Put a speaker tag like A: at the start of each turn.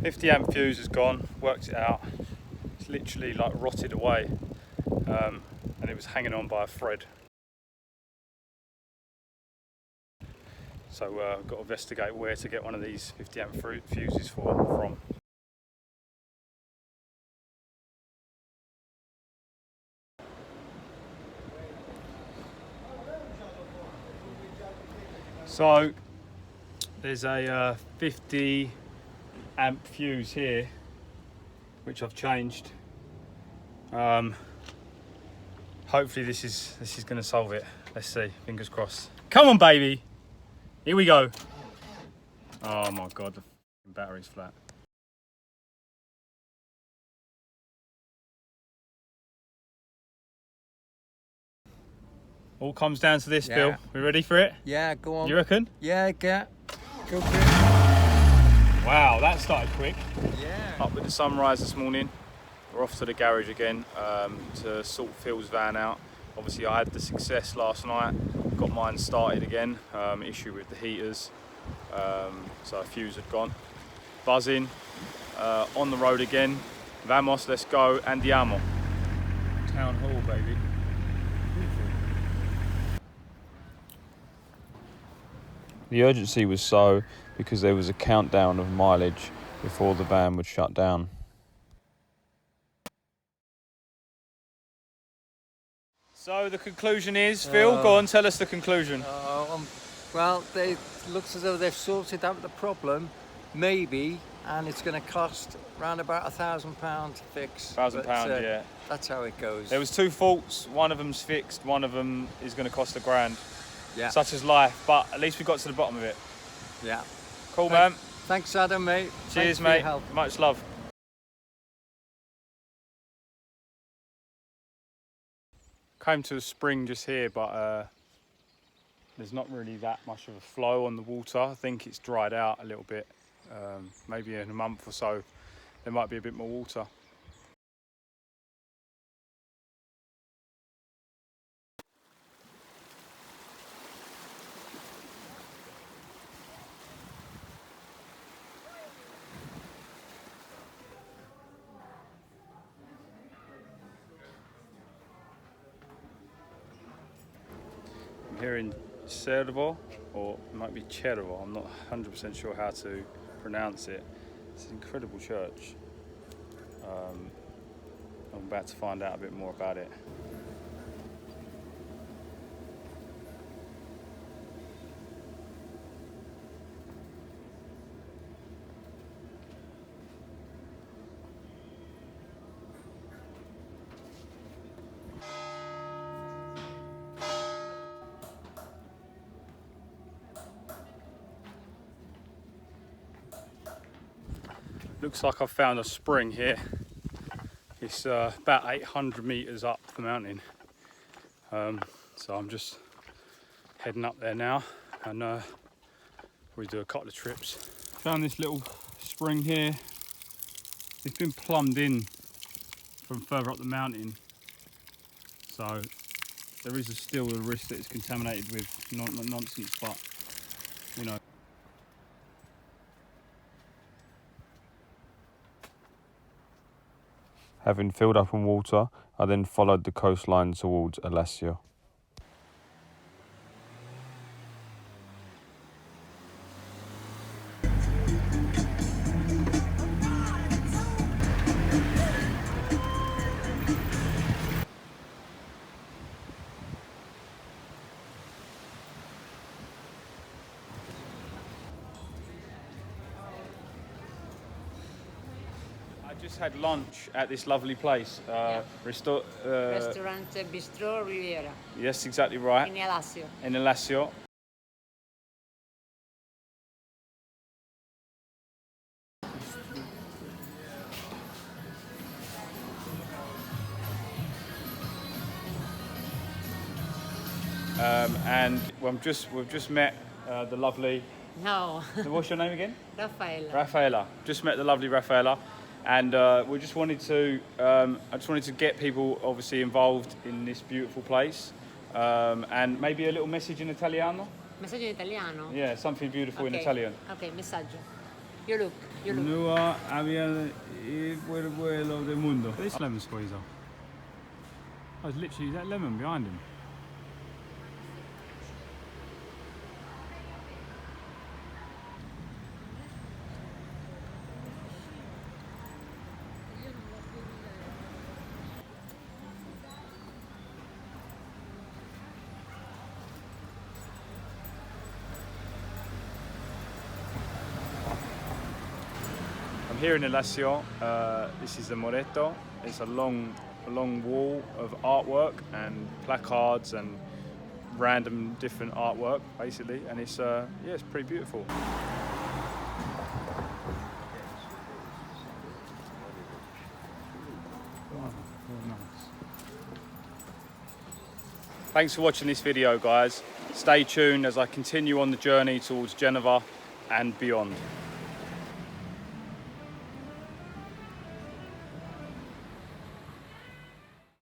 A: 50 amp fuse has gone, worked it out. It's literally like rotted away, and it was hanging on by a thread. So I've got to investigate where to get one of these 50 amp fuses from. So there's a 50 amp fuse here, which I've changed. Hopefully this is going to solve it. Let's see, fingers crossed. Come on, baby. Here we go. Oh my God, the battery's flat. All comes down to this, Phil. We ready for it?
B: Yeah, go on.
A: You reckon?
B: Yeah, go for it.
A: Wow, that started quick.
B: Yeah.
A: Up with the sunrise this morning. We're off to the garage again to sort Phil's van out. Obviously I had the success last night, got mine started again, issue with the heaters, so a fuse had gone. Buzzing, on the road again, vamos, let's go, andiamo. Town hall, baby. Beautiful. The urgency was so because there was a countdown of mileage before the van would shut down. So the conclusion is, Phil, go on, tell us the conclusion.
B: Well, it looks as though they've sorted out the problem, maybe, and it's going to cost around about £1,000 to fix.
A: £1,000, yeah.
B: That's how it goes.
A: There was 2 faults, one of them's fixed, one of them is going to cost £1,000.
B: Yeah.
A: Such is life, but at least we got to the bottom of it.
B: Yeah.
A: Cool, man.
B: Thanks, Adam, mate.
A: Cheers,
B: Thanks
A: mate.
B: for your help.
A: Much love. Came to a spring just here, but there's not really that much of a flow on the water. I think it's dried out a little bit. Maybe in a month or so, there might be a bit more water. I'm here in Cervo, or it might be Cervo, I'm not 100% sure how to pronounce it. It's an incredible church. I'm about to find out a bit more about it. Looks like I've found a spring here. It's about 800 meters up the mountain. So I'm just heading up there now and we do a couple of trips. Found this little spring here. It's been plumbed in from further up the mountain. So there is still a risk that it's contaminated with nonsense, but you know. Having filled up on water, I then followed the coastline towards Alassio. I just had lunch at this lovely place,
C: Restaurant Bistro Riviera.
A: Yes, exactly right.
C: In Alassio.
A: In Alassio. And we've just met the lovely.
C: No.
A: What's your name again?
C: Raffaella.
A: Raffaella. Just met the lovely Raffaella, and we just wanted to. I just wanted to get people obviously involved in this beautiful place, and maybe a little message in Italiano.
C: Messaggio in italiano?
A: Yeah, something beautiful in Italian.
C: Ok, messaggio. You look. You look.
D: Nueva avión y vuelo del mundo.
A: This lemon squeezer. Oh, it's literally that lemon behind him. I'm here in Alassio. This is the Moretto. It's a long wall of artwork and placards and random different artwork, basically. And it's yeah, it's pretty beautiful. Thanks for watching this video, guys. Stay tuned as I continue on the journey towards Genova and beyond.